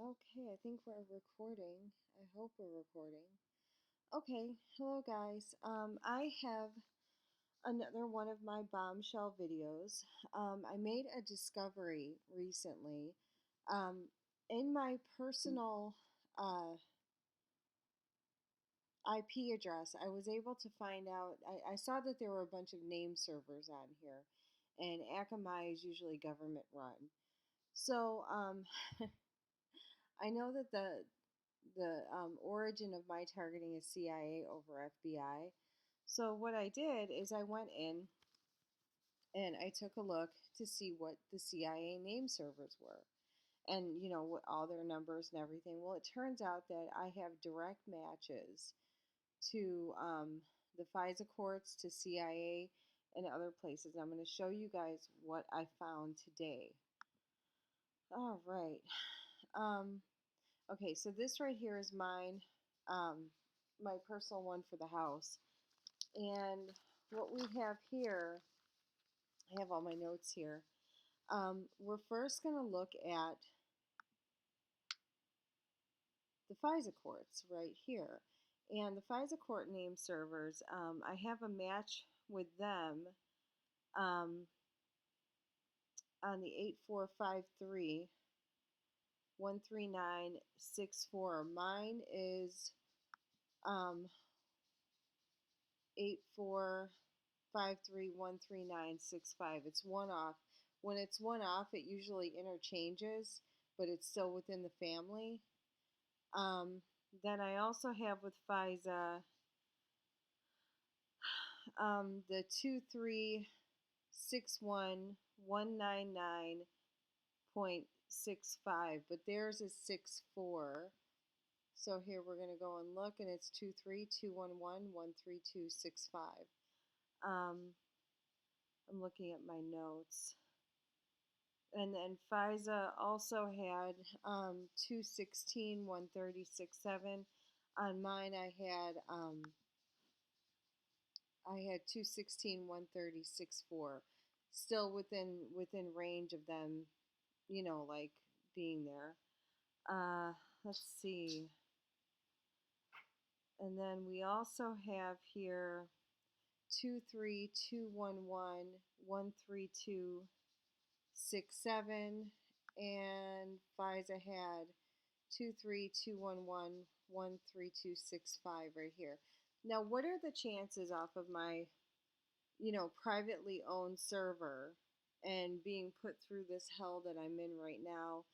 Okay, I think we're recording. I hope we're recording. Okay, hello guys. I have another one of my bombshell videos. I made a discovery recently. Um, in my personal IP address, I was able to find out, I saw that there were a bunch of name servers on here, and Akamai is usually government run. So, I know that the origin of my targeting is CIA over FBI. So what I did is I went in and I took a look to see what the CIA name servers were, and what all their numbers and everything. Well, it turns out that I have direct matches to the FISA courts, to CIA, and other places. I'm going to show you guys what I found today. All right. Um, Okay, so this right here is mine, my personal one for the house. And what we have here, I have all my notes here. We're first going to look at the FISA courts right here. And the FISA court name servers, I have a match with them um, on the 8453 13964. Mine is um, 84531395. It's one off. When it's one off, it usually interchanges, but it's still within the family. Then I also have with FISA the 2361199.65, but theirs is 64. So here we're going to go and look, and it's 232111325. I'm looking at my notes. And then FISA also had 216 136.7. On mine, I had 216 136.4. Still within range of them, like being there. Let's see. And then we also have here 232111326.7, and FISA had 232111326.5 right here. Now, what are the chances off of my, privately owned server and being put through this hell that I'm in right now?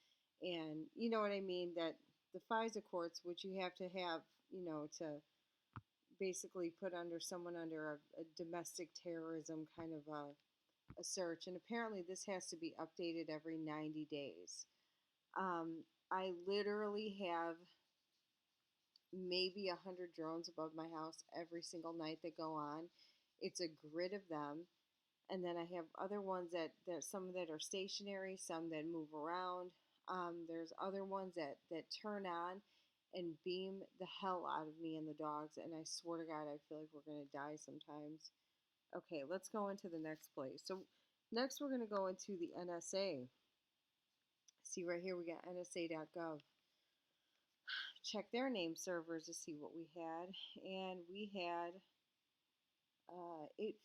And you know what I mean, that the FISA courts, which you have to have, to basically put under someone under a domestic terrorism kind of a search. And apparently this has to be updated every 90 days. I literally have maybe 100 drones above my house every single night that go on. It's a grid of them. And then I have other ones that some that are stationary, some that move around. There's other ones that turn on and beam the hell out of me and the dogs. And I swear to God, I feel like we're going to die sometimes. Okay, let's go into the next place. So next we're going to go into the NSA. See right here, we got nsa.gov. Check their name servers to see what we had. And we had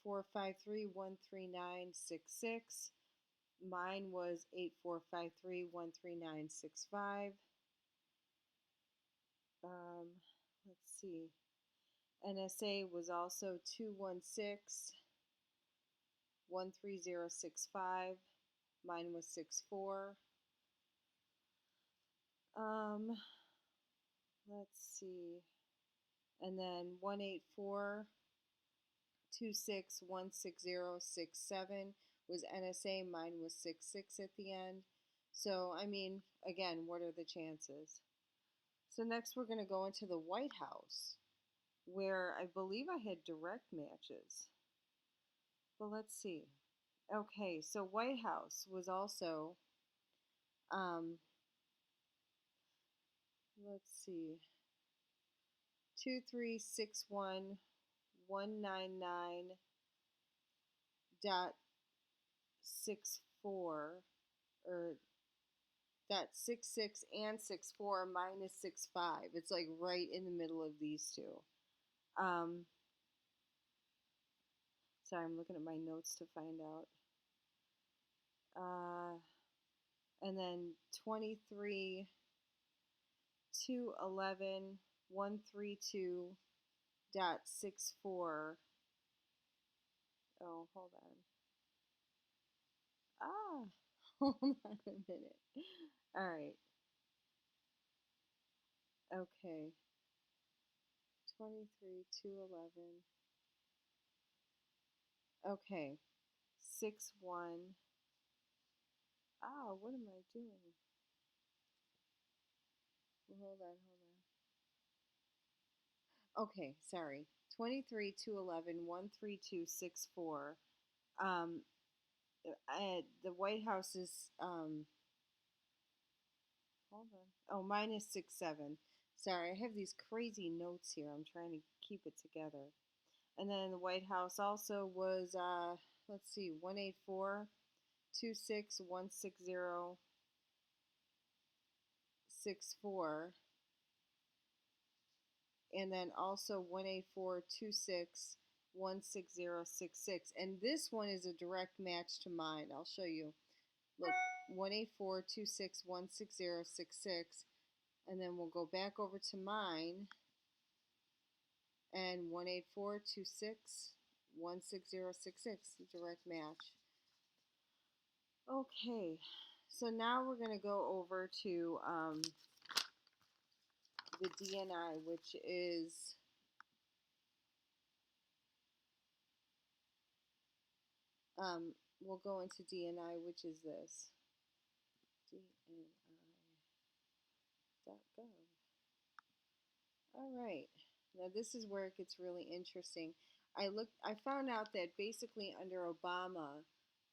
84531396. Mine was 84531395. Let's see. NSA was also 216-13065. Mine was 64. Let's see. And then 184-26-16067 was NSA. Mine was 66 at the end. So, I mean, again, what are the chances? So next we're going to go into the White House, where I believe I had direct matches. But let's see. Okay, so White House was also, let's see, 2361199.64, or .66 and 64 minus 65. It's like right in the middle of these two. Um, Sorry, I'm looking at my notes to find out. And then 23, 211, 132.64. Oh, hold on. Ah, hold on a minute. All right. Okay. 23, 211. Okay. 6, 1. Ah, what am I doing? Hold on, hold on. Okay, sorry. 23, 211, 132.64. Um, the White House is, hold on. Oh, minus 6, 7. Sorry, I have these crazy notes here. I'm trying to keep it together. And then the White House also was, let's see, 184, 26, 160, 64. And then also 18426 16066, and this one is a direct match to mine. I'll show you. Look, 18426 16066, and then we'll go back over to mine, and 18426 16066, direct match. Okay, so now we're going to go over to the DNI, which is we'll go into DNI, which is this. DNI.gov. All right. Now this is where it gets really interesting. I found out that basically under Obama,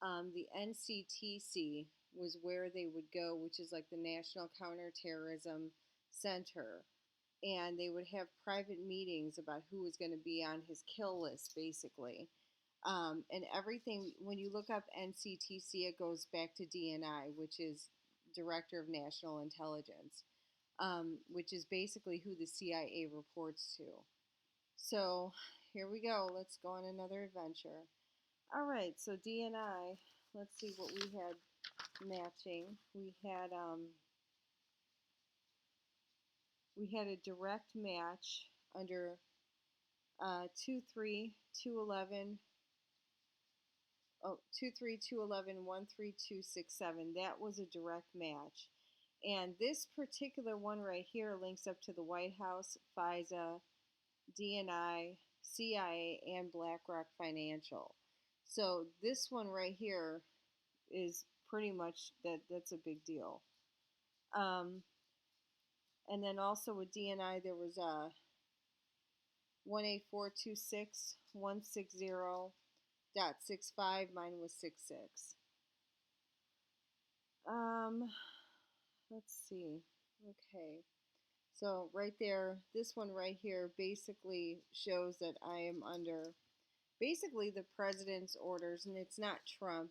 the NCTC was where they would go, which is like the National Counterterrorism Center. And they would have private meetings about who was going to be on his kill list, basically. And everything, when you look up NCTC, it goes back to DNI, which is Director of National Intelligence, which is basically who the CIA reports to. So here we go. Let's go on another adventure. All right, so DNI, let's see what we had matching. We had a direct match under 23, 211, oh, 23, 211, 13267. That was a direct match. And this particular one right here links up to the White House, FISA, DNI, CIA, and Blackrock Financial. So this one right here is pretty much that's a big deal. And then also with DNI, there was a 18426 160.65. Mine was 66. Let's see. Okay. So right there, this one right here basically shows that I am under basically the president's orders, and it's not Trump.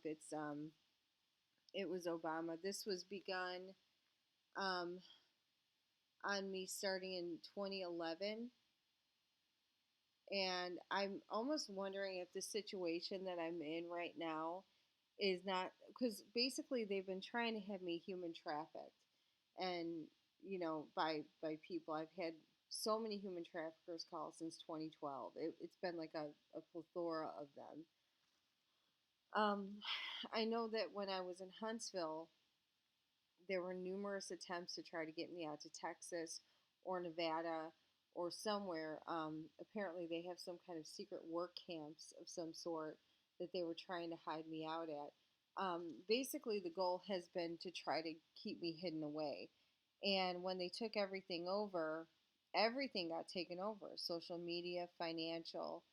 It was Obama. This was begun um, on me starting in 2011. And I'm almost wondering if the situation that I'm in right now is not, because basically they've been trying to have me human trafficked, and by people. I've had so many human traffickers call since 2012. It's been like a plethora of them. I know that when I was in Huntsville, there were numerous attempts to try to get me out to Texas or Nevada or somewhere. Apparently, they have some kind of secret work camps of some sort that they were trying to hide me out at. Basically, the goal has been to try to keep me hidden away. And when they took everything over, everything got taken over: social media, financial.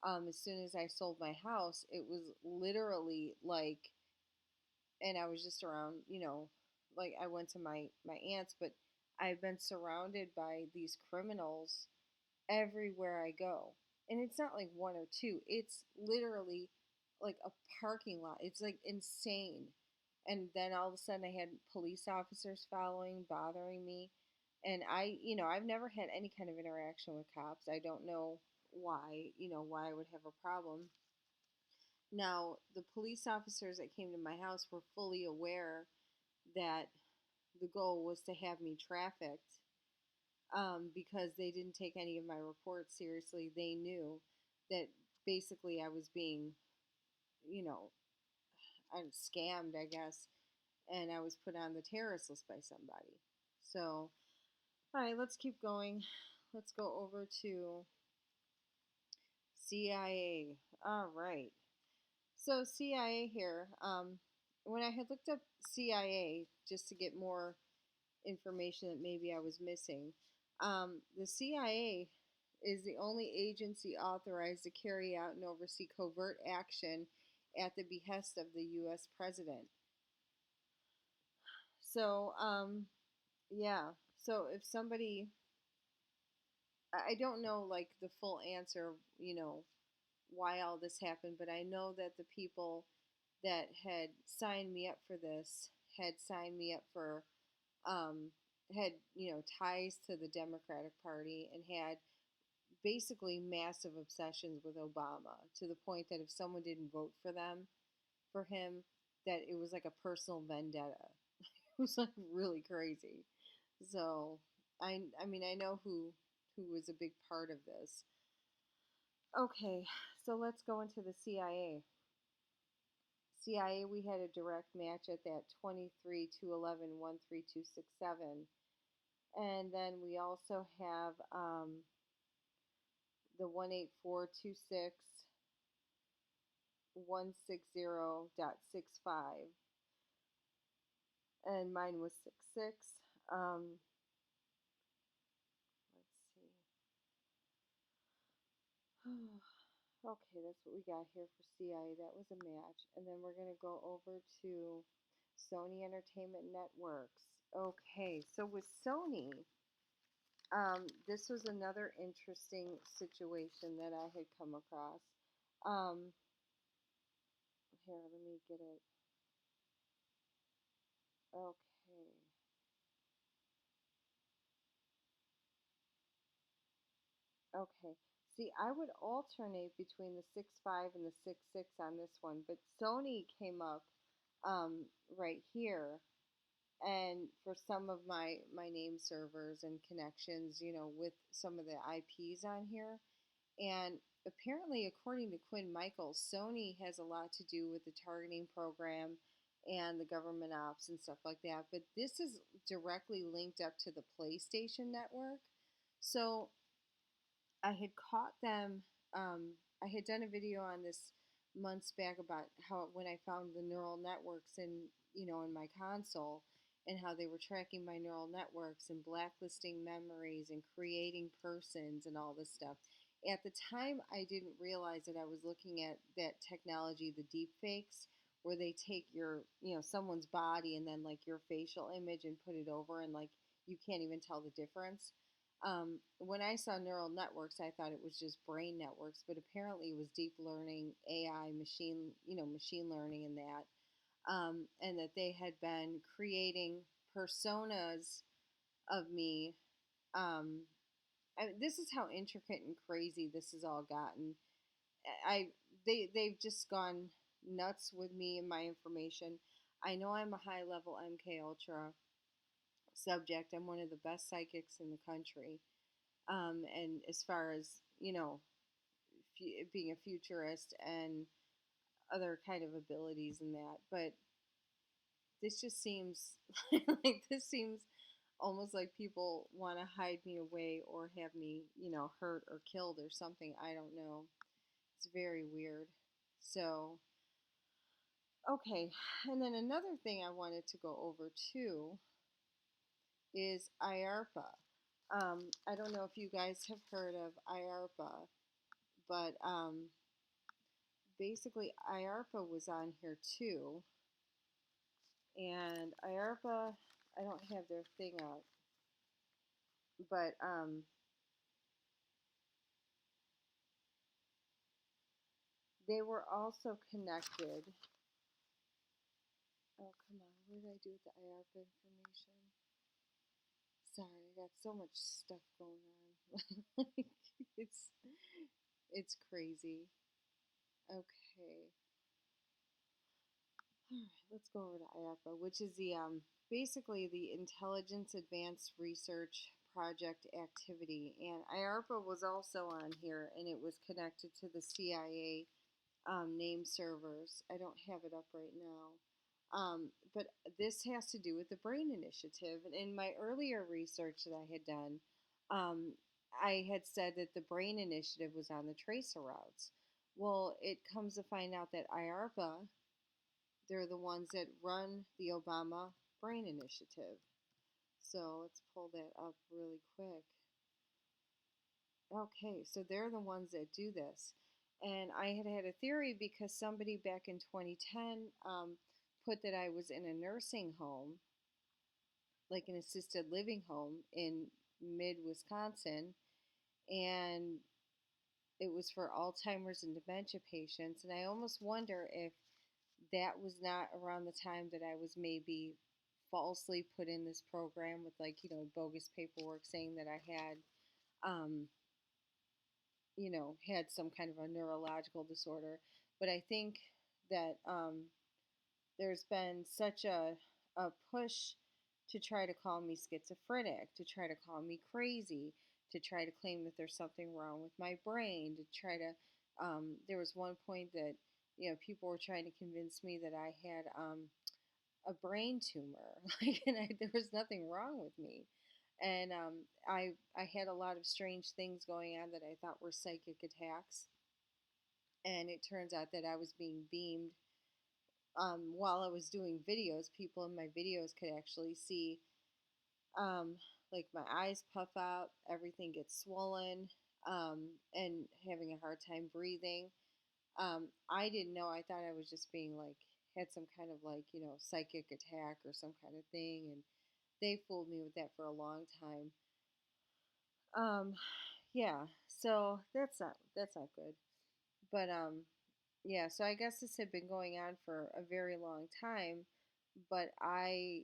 As soon as I sold my house, it was literally like, and I was just around, like I went to my aunt's, but I've been surrounded by these criminals everywhere I go. And it's not like one or two. It's literally like a parking lot. It's like insane. And then all of a sudden I had police officers following, bothering me. And I've never had any kind of interaction with cops. I don't know why I would have a problem. Now, the police officers that came to my house were fully aware that the goal was to have me trafficked, because they didn't take any of my reports seriously. They knew that basically I was being, you know, scammed, I guess, and I was put on the terrorist list by somebody. So, all right, let's keep going. Let's go over to CIA. All right. So CIA here. When I had looked up CIA just to get more information that maybe I was missing, the CIA is the only agency authorized to carry out and oversee covert action at the behest of the U.S. president. So, yeah. So if somebody, I don't know like the full answer, why all this happened, but I know that the people that had signed me up for this had signed me up for, um, had, ties to the Democratic Party and had basically massive obsessions with Obama to the point that if someone didn't vote for him, that it was like a personal vendetta. It was like really crazy. So I mean I know who was a big part of this. Okay, so let's go into the CIA. CIA, we had a direct match at that 23-211-13267. And then we also have the 18426.160.65. And mine was 66. Um, let's see. Okay, that's what we got here for CIA. That was a match. And then we're going to go over to Sony Entertainment Networks. Okay, so with Sony, this was another interesting situation that I had come across. Um, Here, let me get it. Okay. Okay. See, I would alternate between the 6.5 and the 6.6 on this one, but Sony came up right here, and for some of my name servers and connections, with some of the IPs on here. And apparently, according to Quinn Michaels, Sony has a lot to do with the targeting program and the government ops and stuff like that. But this is directly linked up to the PlayStation network. So I had caught them. I had done a video on this months back about how when I found the neural networks in my console, and how they were tracking my neural networks and blacklisting memories and creating persons and all this stuff. At the time, I didn't realize that I was looking at that technology, the deep fakes, where they take someone's body and then like your facial image and put it over, and like you can't even tell the difference. When I saw neural networks, I thought it was just brain networks, but apparently it was deep learning, AI, machine learning, and and that they had been creating personas of me. Um, this is how intricate and crazy this has all gotten. I they've just gone nuts with me and my information. I know I'm a high level MK Ultra subject. I'm one of the best psychics in the country. And as far as being a futurist and other kind of abilities in that, but this just seems like this seems almost like people want to hide me away or have me, hurt or killed or something. I don't know. It's very weird. So, okay. And then another thing I wanted to go over too is IARPA. I don't know if you guys have heard of IARPA, but basically IARPA was on here too. And IARPA, I don't have their thing up, but they were also connected. Okay. come on. What did I do with the IARPA information? Sorry, I got so much stuff going on. Like, it's it's crazy. Okay. All right, let's go over to IARPA, which is the basically the Intelligence Advanced Research Project Activity. And IARPA was also on here, and it was connected to the CIA name servers. I don't have it up right now. But this has to do with the BRAIN Initiative. And in my earlier research that I had done, um, I had said that the BRAIN Initiative was on the tracer routes. Well, it comes to find out that IARPA, they're the ones that run the Obama BRAIN Initiative. So let's pull that up really quick. Okay, so they're the ones that do this. And I had had a theory because somebody back in 2010 put that I was in a nursing home, like an assisted living home in mid Wisconsin, and it was for Alzheimer's and dementia patients. And I almost wonder if that was not around the time that I was maybe falsely put in this program with, like, bogus paperwork saying that I had um, had some kind of a neurological disorder. But I think that there's been such a push to try to call me schizophrenic, to try to call me crazy, to try to claim that there's something wrong with my brain, to try to. There was one point that people were trying to convince me that I had a brain tumor, like, and there was nothing wrong with me. And I had a lot of strange things going on that I thought were psychic attacks, and it turns out that I was being beamed while I was doing videos. People in my videos could actually see, um, like, my eyes puff out, everything gets swollen, and having a hard time breathing. I didn't know. I thought I was just being like had some kind of, like, psychic attack or some kind of thing, and they fooled me with that for a long time. Um, yeah, so that's not good. But yeah, so I guess this had been going on for a very long time, but I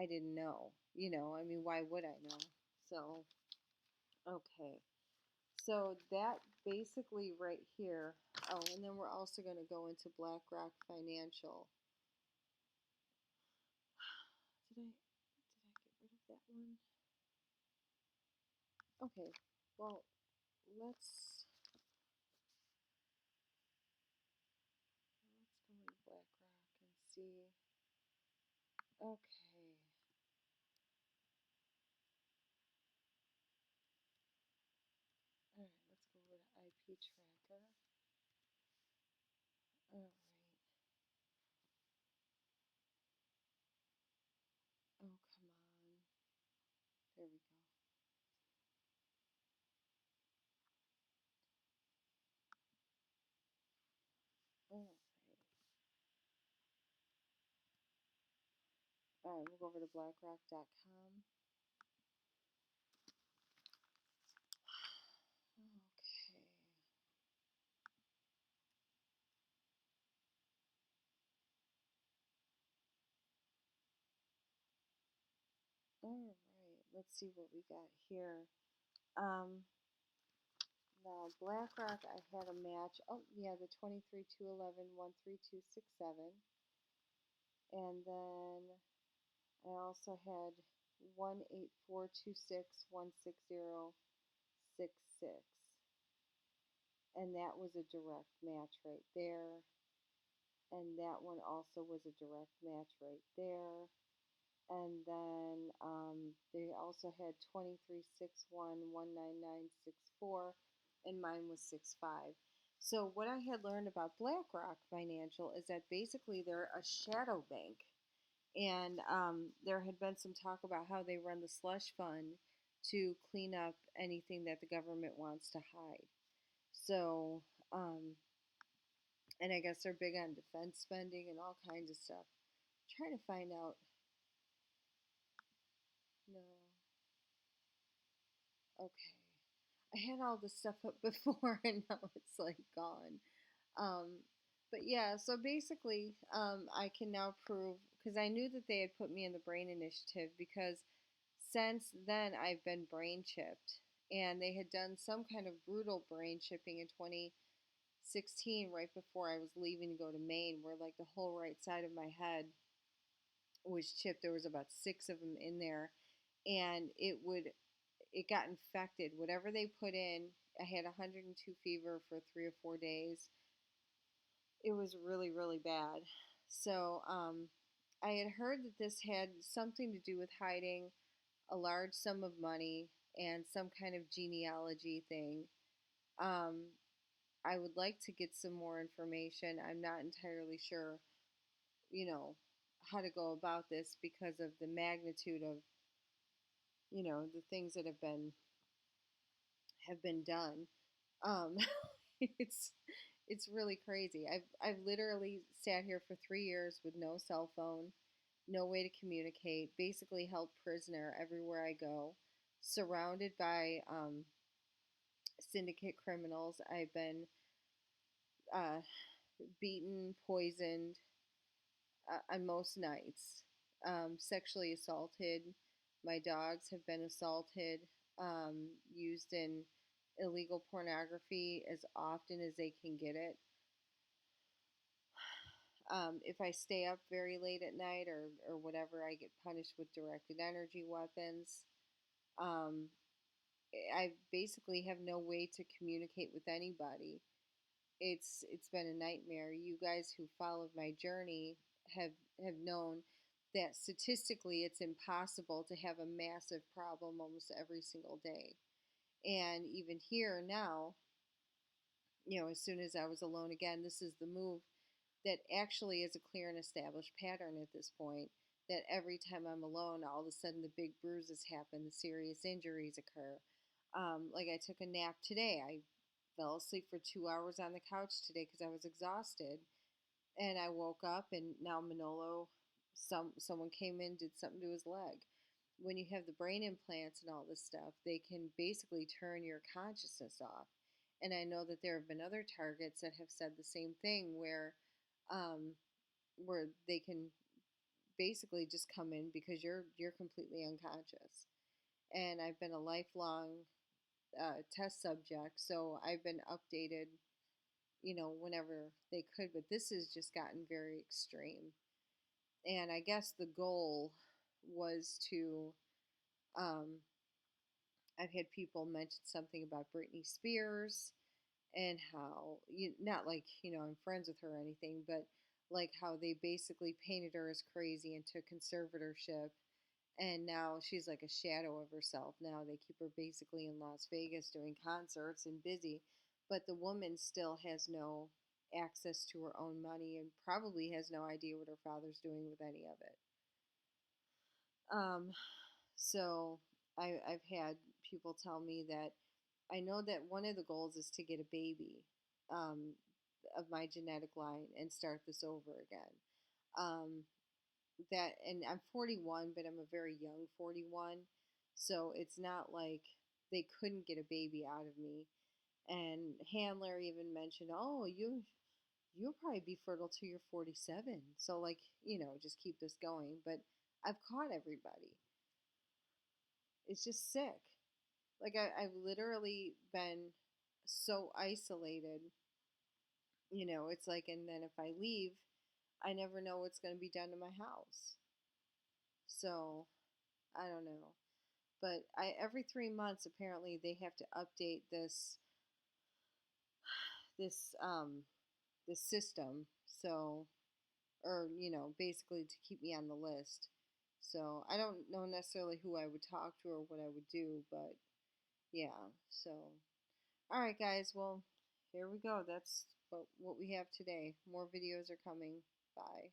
didn't know. I mean, why would I know? So, okay. So that basically right here. Oh, and then we're also going to go into BlackRock Financial. Did I get rid of that one? Okay. Well, let's go into BlackRock and see. Okay. All right, let's go over to IP tracker. All right. Oh, come on. There we go. All right. All right, we'll go over to blackrock.com. Okay. All right. Let's see what we got here. Um, Now, BlackRock, I had a match. Oh, yeah, the 23 211 13267. And then I also had 18426 16066. And that was a direct match right there. And that one also was a direct match right there. And then they also had 2361 19964, and mine was 65. So what I had learned about BlackRock Financial is that basically they're a shadow bank, and there had been some talk about how they run the slush fund to clean up anything that the government wants to hide. So, and I guess they're big on defense spending and all kinds of stuff. Trying to find out. No. Okay. I had all this stuff up before and now it's like gone. Um, But yeah, so basically, I can now prove because I knew that they had put me in the brain initiative because since then I've been brain chipped, and they had done some kind of brutal brain chipping in 2016, right before I was leaving to go to Maine, where like the whole right side of my head was chipped. There was about six of them in there, and it got infected. Whatever they put in, I had 102 fever for 3 or 4 days. It was really, really bad. So I had heard that this had something to do with hiding a large sum of money and some kind of genealogy thing. Um, I would like to get some more information. I'm not entirely sure, you know, how to go about this because of the magnitude of, the things that have been done. Um, it's it's really crazy. I've literally sat here for 3 years with no cell phone, no way to communicate, basically held prisoner everywhere I go, surrounded by syndicate criminals. I've been uh, beaten, poisoned on most nights, sexually assaulted. My dogs have been assaulted, used in illegal pornography as often as they can get it. If I stay up very late at night or whatever, I get punished with directed energy weapons. Um, I basically have no way to communicate with anybody. It's been a nightmare. You guys who followed my journey have have known that statistically it's impossible to have a massive problem almost every single day. And even here now, as soon as I was alone again, this is the move that actually is a clear and established pattern at this point. That every time I'm alone, all of a sudden the big bruises happen, the serious injuries occur. Like I took a nap today. I fell asleep for 2 hours on the couch today because I was exhausted, and I woke up and now Manolo, someone came in, did something to his leg. When you have the brain implants and all this stuff, they can basically turn your consciousness off. And I know that there have been other targets that have said the same thing, um, where they can basically just come in because you're completely unconscious. And I've been a lifelong test subject, so I've been updated, whenever they could. But this has just gotten very extreme. And I guess the goal was to, um, I've had people mention something about Britney Spears and how, not like, I'm friends with her or anything, but like how they basically painted her as crazy and took conservatorship. And now she's like a shadow of herself. Now they keep her basically in Las Vegas doing concerts and busy. But the woman still has no access to her own money and probably has no idea what her father's doing with any of it. Um, so I've had people tell me that I know that one of the goals is to get a baby, um, of my genetic line and start this over again. Um, and I'm 41, but I'm a very young 41, so it's not like they couldn't get a baby out of me. And Handler even mentioned, "Oh, you'll probably be fertile till you're 47, so like just keep this going." But I've caught everybody. It's just sick. Like I've literally been so isolated. It's like, and then if I leave, I never know what's going to be done to my house. So I don't know. But every 3 months apparently they have to update this this system. So, or basically to keep me on the list. So I don't know necessarily who I would talk to or what I would do, but yeah. So all right, guys. Well, here we go. That's what we have today. More videos are coming. Bye.